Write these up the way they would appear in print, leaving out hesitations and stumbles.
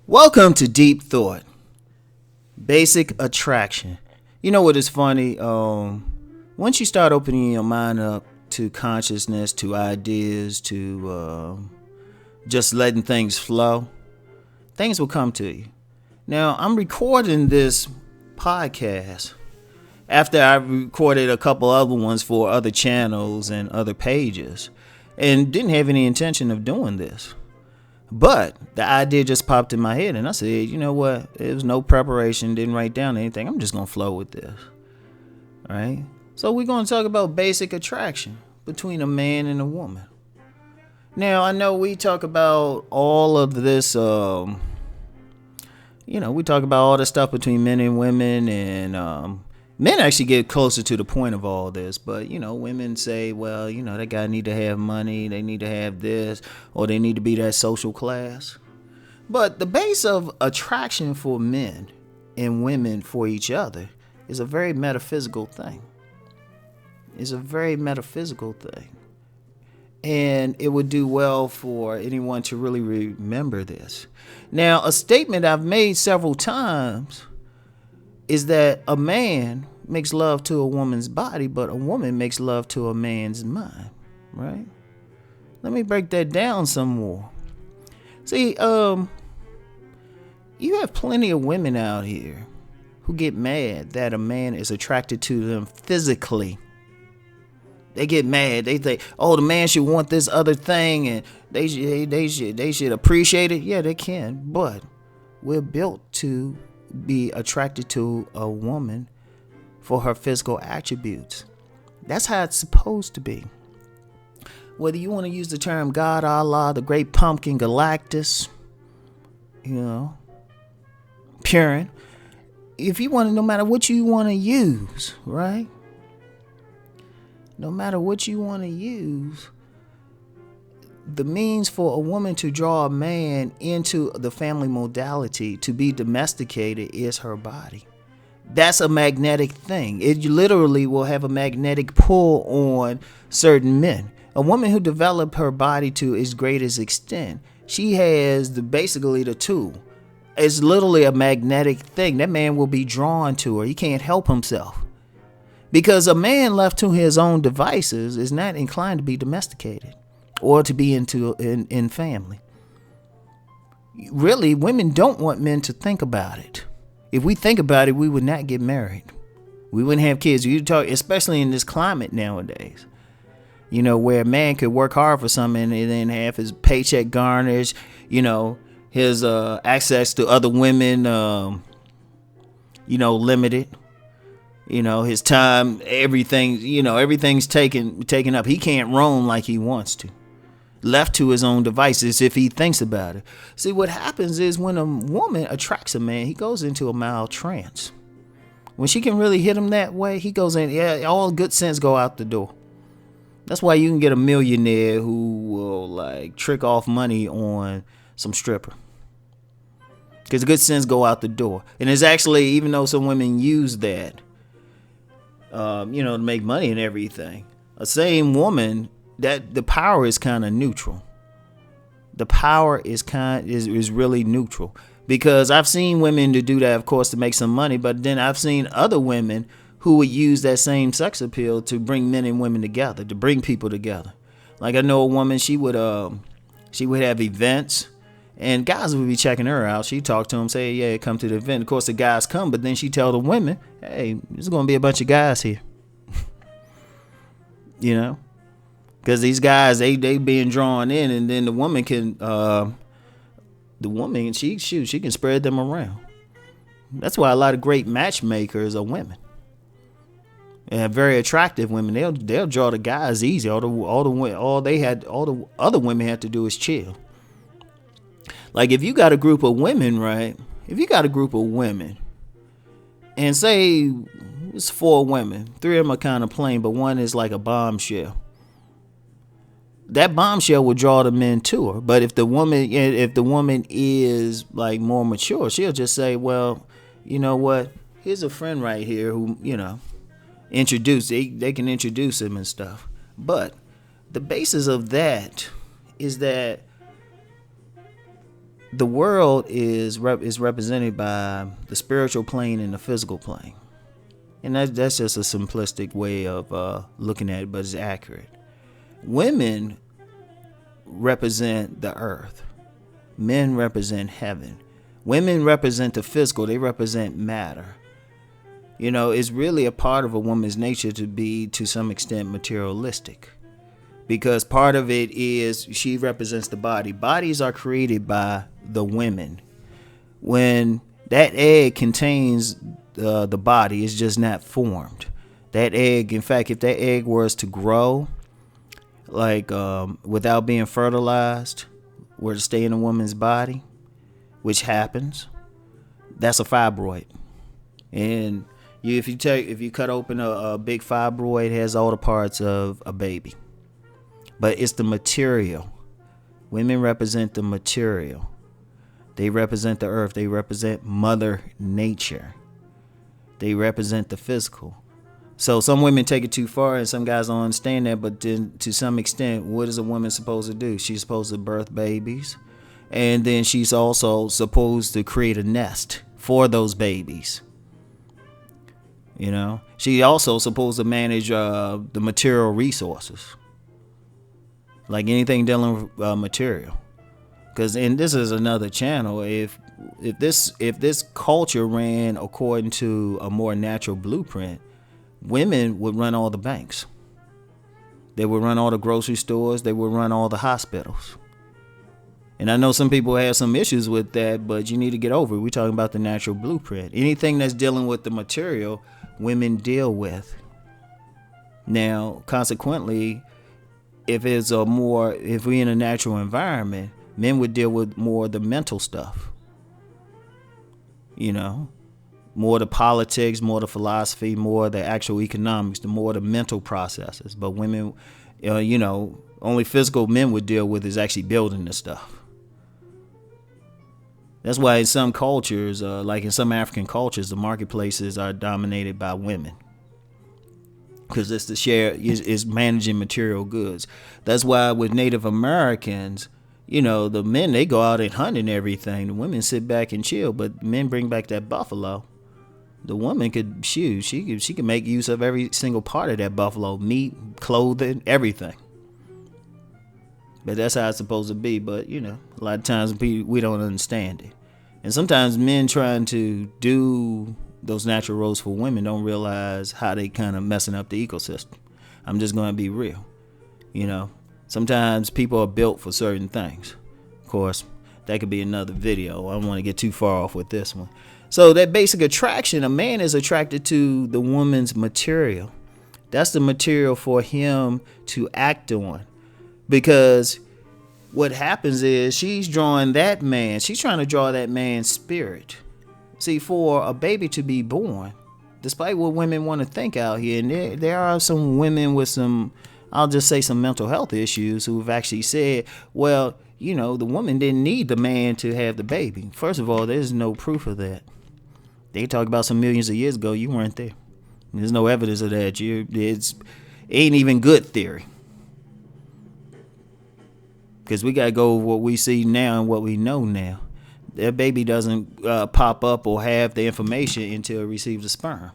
Welcome to Deep Thought, Basic Attraction. You know what is funny? Once you start opening your mind up to consciousness, to ideas, to just letting things flow, things will come to you. Now, I'm recording this podcast after I recorded a couple other ones for other channels and other pages, and didn't have any intention of doing this. But the idea just popped in my head, and I said, you know what? There was no preparation, didn't write down anything. I'm just going to flow with this. All right? So we're going to talk about basic attraction between a man and a woman. Now, I know we talk about all of this, we talk about all the stuff between men and women, and men actually get closer to the point of all this, but, women say, well, that guy need to have money, they need to have this, or they need to be that social class. But the base of attraction for men and women for each other is a very metaphysical thing. It's a very metaphysical thing. And it would do well for anyone to really remember this. Now, a statement I've made several times is that a man makes love to a woman's body, but a woman makes love to a man's mind, right? Let me break that down some more. See, you have plenty of women out here who get mad that a man is attracted to them physically. They get mad. They think, oh, the man should want this other thing, and they should appreciate it. Yeah, they can, but we're built to be attracted to a woman for her physical attributes. That's how it's supposed to be. Whether you want to use the term God, Allah, the Great Pumpkin, Galactus, Purin, if you want to, no matter what you want to use, right? No matter what you want to use, the means for a woman to draw a man into the family modality to be domesticated is her body. That's a magnetic thing. It literally will have a magnetic pull on certain men. A woman who developed her body to its greatest extent, she has basically the tool. It's literally a magnetic thing. That man will be drawn to her. He can't help himself. Because a man left to his own devices is not inclined to be domesticated or to be in family. Really, women don't want men to think about it. If we think about it, we would not get married. We wouldn't have kids. You talk, especially in this climate nowadays, where a man could work hard for something and then have his paycheck garnished, his access to other women, limited. His time, everything, everything's taken up. He can't roam like he wants to. Left to his own devices if he thinks about it. See, what happens is when a woman attracts a man, he goes into a mild trance. When she can really hit him that way, he goes in, all good sense go out the door. That's why you can get a millionaire who will trick off money on some stripper. Because good sense go out the door. And it's actually, even though some women use that, to make money and everything, a same woman, that the power is kind of neutral. The power is really neutral, because I've seen women to do that, of course, to make some money, but then I've seen other women who would use that same sex appeal to bring men and women together, to bring people together. Like I know a woman, she would have events, and guys would be checking her out. She talked to them, say, yeah, come to the event. Of course, the guys come, but then she tell the women, hey, there's going to be a bunch of guys here. Because these guys, they being drawn in, and then the woman can, she can spread them around. That's why a lot of great matchmakers are women. And very attractive women. They'll draw the guys easy. All the other women have to do is chill. Like if you got a group of women, right? If you got a group of women, and say it's 4 women, 3 of them are kind of plain, but one is like a bombshell. that bombshell will draw the men to her. But if the woman is like more mature, she'll just say, well, you know what? Here's a friend right here who, they can introduce him and stuff. But the basis of that is that the world is represented by the spiritual plane and the physical plane. And that's just a simplistic way of looking at it, but it's accurate. Women represent the earth. Men represent heaven. Women represent the physical. They represent matter. It's really a part of a woman's nature to be, to some extent, materialistic. Because part of it is she represents the body. Bodies are created by the women. When that egg contains the body, it's just not formed. That egg, in fact, if that egg was to grow, like without being fertilized, were to stay in a woman's body, which happens, that's a fibroid. And if you cut open a big fibroid, it has all the parts of a baby. But it's the material. Women represent the material. They represent the earth. They represent Mother Nature. They represent the physical. So some women take it too far and some guys don't understand that. But then to some extent, what is a woman supposed to do? She's supposed to birth babies. And then she's also supposed to create a nest for those babies. She also supposed to manage the material resources. Like anything dealing with material. And this is another channel. If this culture ran according to a more natural blueprint, women would run all the banks. They would run all the grocery stores. They would run all the hospitals. And I know some people have some issues with that, but you need to get over it. We're talking about the natural blueprint. Anything that's dealing with the material, women deal with. Now, consequently, if we're in a natural environment, men would deal with more of the mental stuff. More the politics, more the philosophy, more the actual economics, the more the mental processes. But women, only physical men would deal with is actually building the stuff. That's why in some cultures, like in some African cultures, the marketplaces are dominated by women. Because it's the share is managing material goods. That's why with Native Americans, the men, they go out and hunt and everything. The women sit back and chill, but men bring back that buffalo. The woman could shoot. She could make use of every single part of that buffalo, meat, clothing, everything. But that's how it's supposed to be. But a lot of times we don't understand it, and sometimes men trying to do those natural roles for women don't realize how they kind of messing up the ecosystem. I'm just going to be real. Sometimes people are built for certain things. Of course, that could be another video. I don't want to get too far off with this one. So that basic attraction, a man is attracted to the woman's material. That's the material for him to act on. Because what happens is she's drawing that man. She's trying to draw that man's spirit. See, for a baby to be born, despite what women want to think out here, and there are some women with some, I'll just say some mental health issues who've actually said, well, the woman didn't need the man to have the baby. First of all, there's no proof of that. They talk about some millions of years ago. You weren't there. There's no evidence of that. It ain't even good theory. Because we got to go with what we see now and what we know now. That baby doesn't pop up or have the information until it receives a sperm.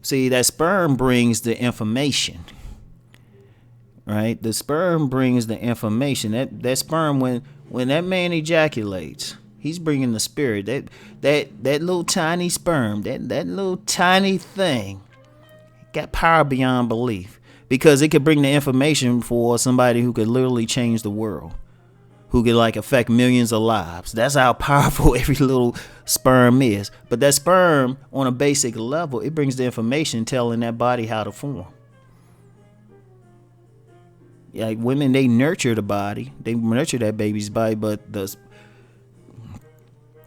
See, that sperm brings the information. Right? The sperm brings the information. That sperm, when that man ejaculates, he's bringing the spirit. That little tiny sperm, that little tiny thing got power beyond belief. Because it could bring the information for somebody who could literally change the world. Who could affect millions of lives. That's how powerful every little sperm is. But that sperm, on a basic level, it brings the information telling that body how to form. Like women, they nurture the body. They nurture that baby's body. But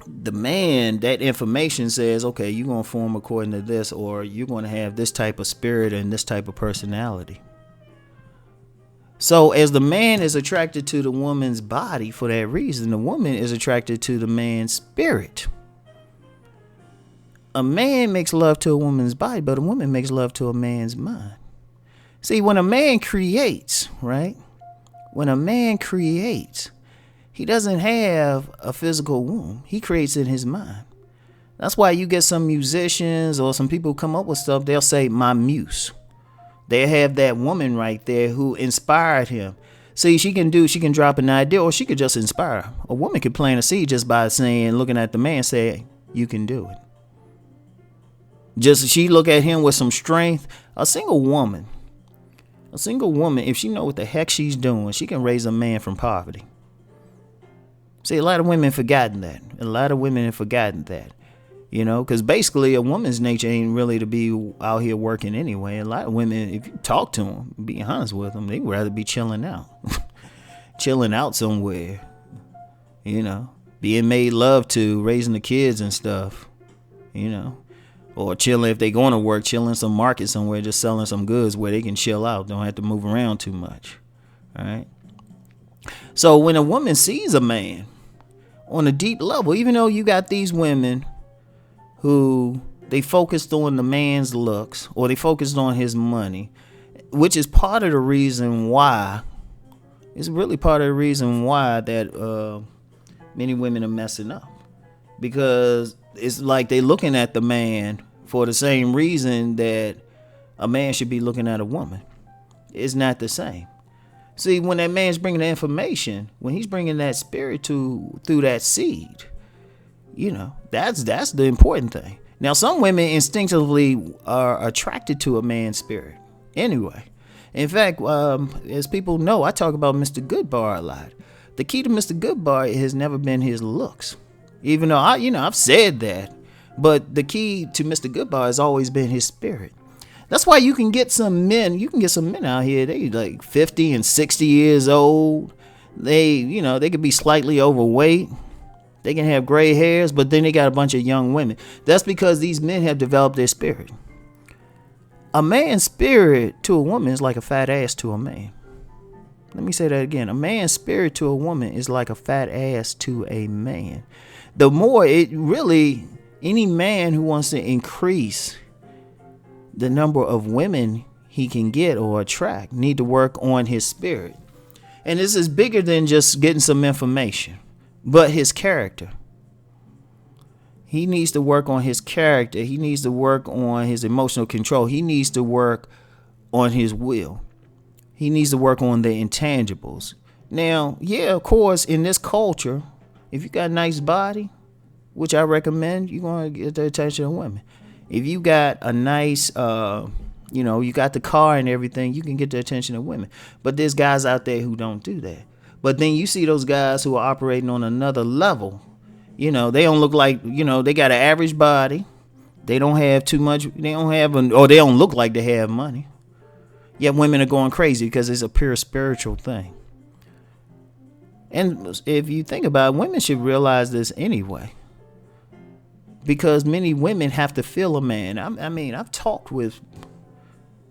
the man, that information says, okay, you're going to form according to this. Or you're going to have this type of spirit and this type of personality. So as the man is attracted to the woman's body for that reason, the woman is attracted to the man's spirit. A man makes love to a woman's body, but a woman makes love to a man's mind. See, when a man creates, right? When a man creates, he doesn't have a physical womb. He creates in his mind. That's why you get some musicians or some people who come up with stuff, they'll say, my muse. They have that woman right there who inspired him. See, she can drop an idea, or she could just inspire. A woman could plant a seed just by saying, looking at the man, say, you can do it. Just she look at him with some strength. A single woman, if she know what the heck she's doing, she can raise a man from poverty. See, a lot of women have forgotten that. You know, because basically a woman's nature ain't really to be out here working anyway. A lot of women, if you talk to them, be honest with them, they would rather be chilling out. Chilling out somewhere. You know, being made love to, raising the kids and stuff. You know, or chilling if they going to work, chilling some market somewhere, just selling some goods where they can chill out. Don't have to move around too much. All right. So when a woman sees a man on a deep level, even though you got these women who they focused on the man's looks or they focused on his money, which is part of the reason why, it's really part of the reason why that many women are messing up. Because it's like they looking at the man for the same reason that a man should be looking at a woman. It's not the same. See, when that man's bringing the information, when he's bringing that spirit through that seed, you know, that's the important thing. Now, some women instinctively are attracted to a man's spirit anyway. In fact, as people know, I talk about Mr. Goodbar a lot. The key to Mr. Goodbar has never been his looks. Even though I've said that, but the key to Mr. Goodbar has always been his spirit. That's why you can get some men out here, they like 50 and 60 years old. They could be slightly overweight. They can have gray hairs, but then they got a bunch of young women. That's because these men have developed their spirit. A man's spirit to a woman is like a fat ass to a man. Let me say that again. A man's spirit to a woman is like a fat ass to a man. The more any man who wants to increase the number of women he can get or attract need to work on his spirit. And this is bigger than just getting some information, but his character. He needs to work on his character. He needs to work on his emotional control. He needs to work on his will. He needs to work on the intangibles. Now, yeah, of course, in this culture, if you got a nice body, which I recommend, you're going to get the attention of women. If you got a nice, you got the car and everything, you can get the attention of women. But there's guys out there who don't do that. But then you see those guys who are operating on another level. You know, they don't look like, they got an average body. They don't have too much. They don't look like they have money. Yet women are going crazy because it's a pure spiritual thing. And if you think about it, women should realize this anyway. Because many women have to feel a man. I've talked with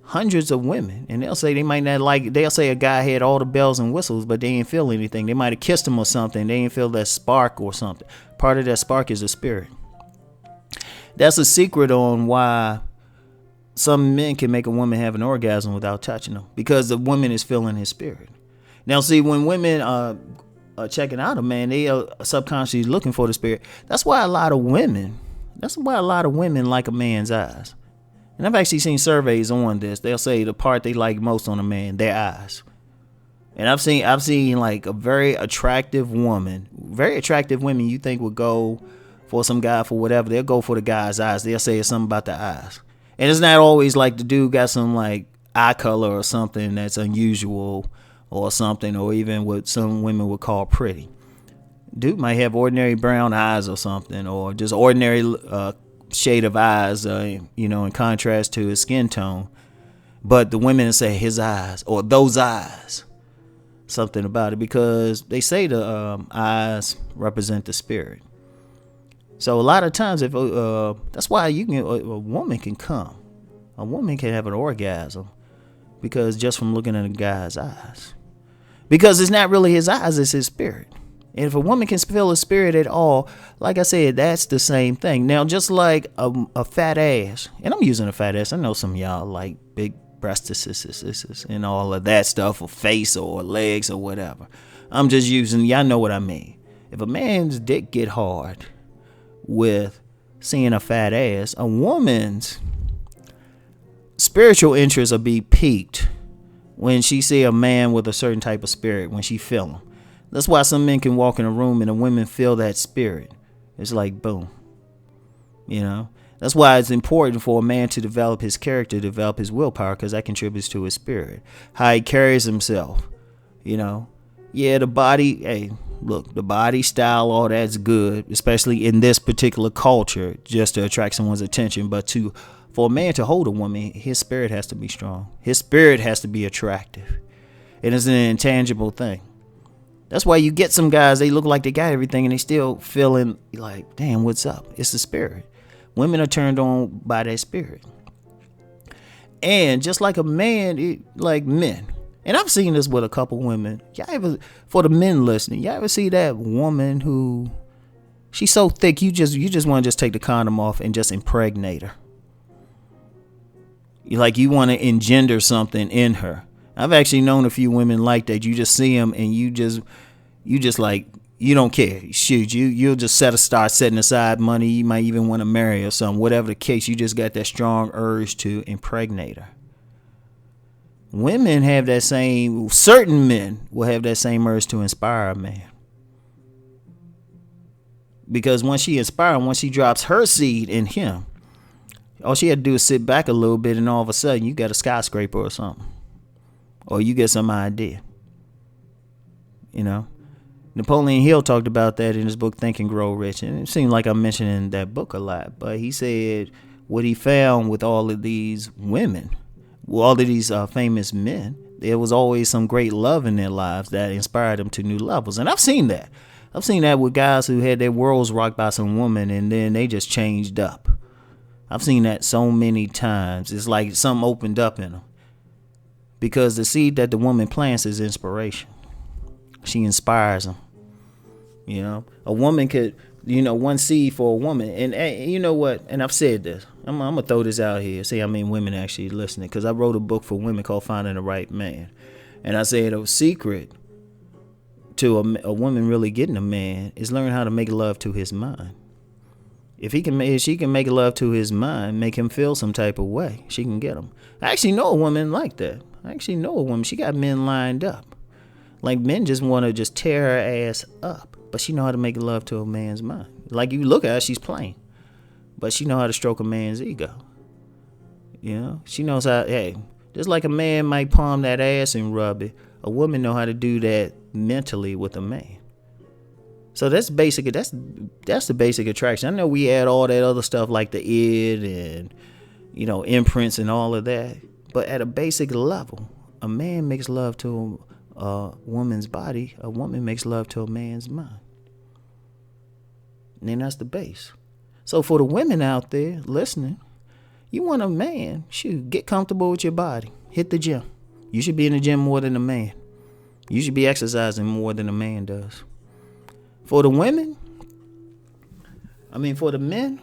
hundreds of women, and they'll say they'll say a guy had all the bells and whistles, but they ain't feel anything. They might have kissed him or something. They ain't feel that spark or something. Part of that spark is the spirit. That's a secret on why some men can make a woman have an orgasm without touching them, because the woman is feeling his spirit. Now, see, when women are checking out a man, they are subconsciously looking for the spirit. That's why a lot of women like a man's eyes. And I've actually seen surveys on this. They'll say the part they like most on a man, their eyes. And I've seen like a very attractive women you think would go for some guy for whatever. They'll go for the guy's eyes. They'll say it's something about the eyes. And it's not always like the dude got some like eye color or something that's unusual or something, or even what some women would call pretty. Dude might have ordinary brown eyes or something, or just ordinary shade of eyes, in contrast to his skin tone. But the women say his eyes or those eyes, something about it, because they say the eyes represent the spirit. So a lot of times, if that's why a woman can come, a woman can have an orgasm, because just from looking at a guy's eyes. because it's not really his eyes, it's his spirit. And if a woman can feel a spirit at all, like I said, that's the same thing. Now, just like a fat ass, and I'm using a fat ass. I know some of y'all like big breasts and all of that stuff, or face or legs or whatever. I'm just using, y'all know what I mean. If a man's dick get hard with seeing a fat ass, a woman's spiritual interest will be piqued when she see a man with a certain type of spirit, when she feel him. That's why some men can walk in a room and the women feel that spirit. It's like boom. You know? That's why it's important for a man to develop his character, develop his willpower, because that contributes to his spirit. How he carries himself. You know? Yeah, the body, hey, look, the body style, all that's good, especially in this particular culture, just to attract someone's attention. But for a man to hold a woman, his spirit has to be strong. His spirit has to be attractive. And it's an intangible thing. That's why you get some guys, they look like they got everything and they still feeling like, damn, what's up? It's the spirit. Women are turned on by that spirit. And just like a man, like men. And I've seen this with a couple women. Y'all ever, for the men listening, y'all ever see that woman who, she's so thick, you just want to just take the condom off and just impregnate her. Like you want to engender something in her. I've actually known a few women like that. You just see them and you just like, you don't care. Shoot, you'll just start setting aside money. You might even want to marry or something. Whatever the case, you just got that strong urge to impregnate her. Women have that same, certain men will have that same urge to inspire a man. Because once she inspires, once she drops her seed in him, all she had to do is sit back a little bit and all of a sudden you got a skyscraper or something. Or you get some idea. You know? Napoleon Hill talked about that in his book Think and Grow Rich. And it seemed like I'm mentioning that book a lot. But he said what he found with all of these women, all of these famous men, there was always some great love in their lives that inspired them to new levels. And I've seen that. I've seen that with guys who had their worlds rocked by some woman and then they just changed up. I've seen that so many times. It's like something opened up in them. Because the seed that the woman plants is inspiration. She inspires them. You know, a woman could, one seed for a woman. And you know what? And I've said this. I'm going to throw this out here. See how many women actually listening. Because I wrote a book for women called Finding the Right Man. And I said a secret to a woman really getting a man is learn how to make love to his mind. If she can make love to his mind, make him feel some type of way, she can get him. I actually know a woman like that. She got men lined up. Like men just want to just tear her ass up. But she know how to make love to a man's mind. Like you look at her, she's plain. But she know how to stroke a man's ego. You know? She knows how, hey, just like a man might palm that ass and rub it, a woman know how to do that mentally with a man. So that's basic. That's the basic attraction. I know we add all that other stuff like the id and, imprints and all of that. But at a basic level, a man makes love to a woman's body. A woman makes love to a man's mind. And then that's the base. So for the women out there listening, you want a man, get comfortable with your body. Hit the gym. You should be in the gym more than a man. You should be exercising more than a man does. For the women, for the men,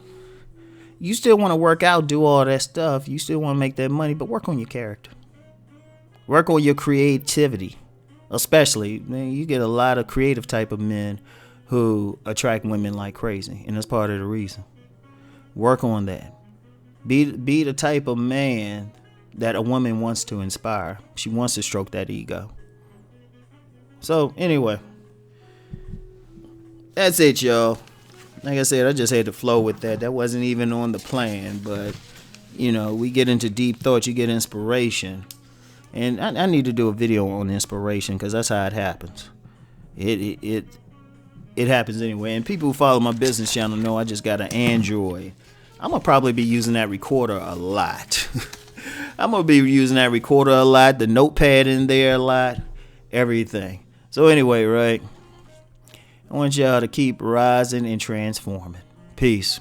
you still want to work out, do all that stuff. You still want to make that money, but work on your character. Work on your creativity. Especially, man, you get a lot of creative type of men who attract women like crazy. And that's part of the reason. Work on that. Be the type of man that a woman wants to inspire. She wants to stroke that ego. So, anyway. That's it, y'all. Like I said, I just had to flow with that. That wasn't even on the plan. But, we get into deep thoughts. You get inspiration. And I need to do a video on inspiration because that's how it happens. It happens anyway. And people who follow my business channel know I just got an Android. I'm going to probably be using that recorder a lot. I'm going to be using that recorder a lot. The notepad in there a lot. Everything. So anyway, right? I want y'all to keep rising and transforming. Peace.